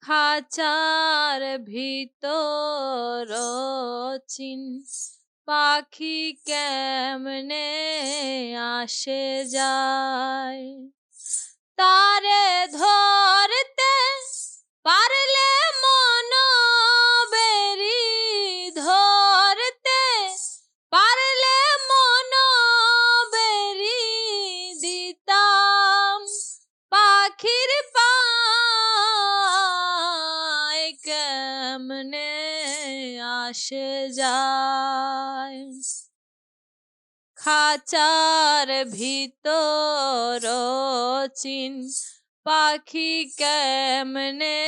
খাঁচার ভিতর চিন পাখি কেমনে আসে যায়, তারে ধরতে পারলে মন বেরি, ধরতে পারলে মন বেরি দিতাম পাখির পায় কেমনে আসে যায়। খাঁচার ভিতর চিন পাখি কেমনে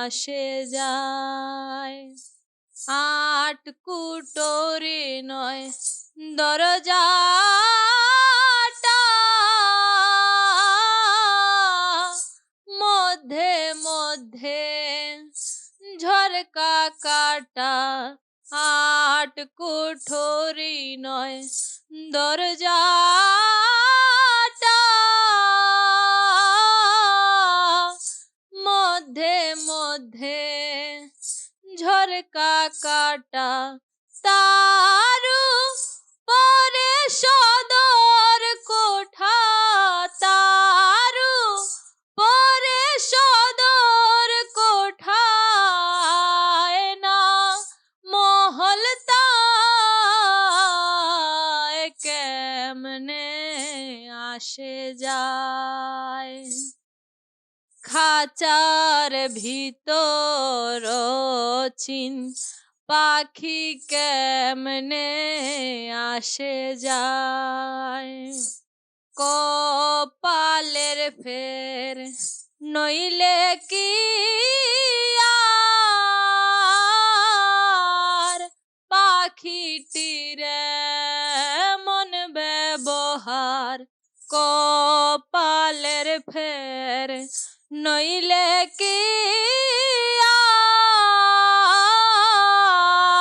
আসে যায়। আট কুটোরে নয় দরজাটা, মধ্যে মধ্যে ঝরকা কাটা। আট কুঠোরি নয় দরজাটা, মধ্যে মধ্যে ঝরকা কাটা। তারু পরে সদর কোঠা, তারু পরে সদর কোঠা। না মহলতায় কেমনে আসে যায়। খাঁচার ভিতর চিন পাখি কেমনে আসে যায়। কপালের ফের নইলে কি আর পাখিটির মন ব্যবহার। কপালের ফের নইলে কি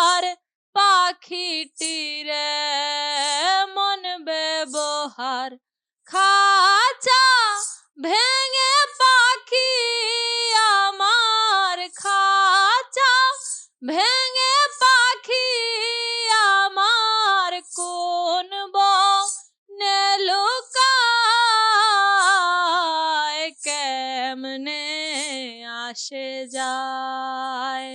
আর পাখিটির মন ব্যবহার। খাঁচা ভেঙে পাখি আমার, খাঁচা ভেঙে পাখি আমার কোন বনে লুকায় কেমনে আসে যায়।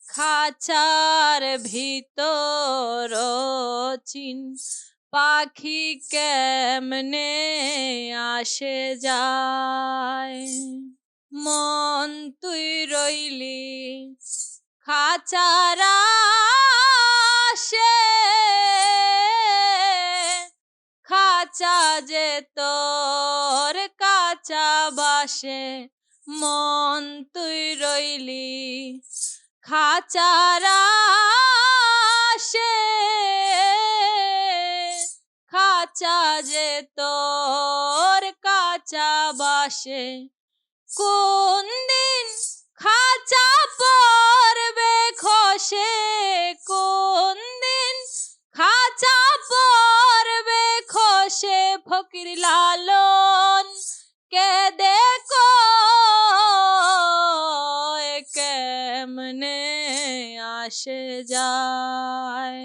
খাঁচার ভিতর চিন পাখি কেমনে আসে যায়। মন তুই রইলি খাঁচার আশে, খাঁচা যে তোর কাঁচা বাসে। মন তুই রইলি খাঁচার আশে, খাঁচা যে তোর কাঁচা বাসে। কোন দিন খাঁচা পড়বে খসে, কোন দিন খাঁচা পড়বে খসে। ফকির লালন কেঁদে কয় কেমনে আসে যায়।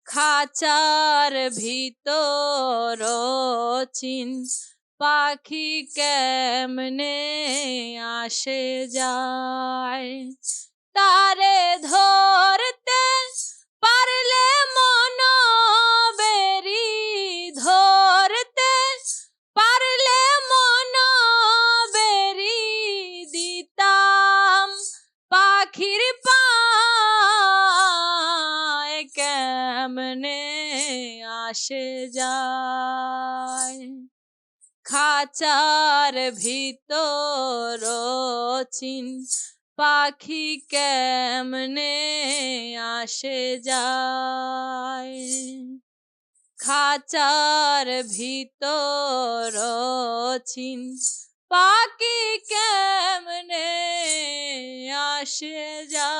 খাঁচার ভিতর চিন পাখি কেমনে আসে যায়। তারে ধরতে পারলে মন বেরি, ধরতে পারলে মন বেরি দিতাম পাখির পায় কেমনে আসে যায়। খাঁচার ভিতর চিন পাখি কেমনে আসে যায়। খাঁচার ভিতর চিন পাখি কেমনে আসে যায়।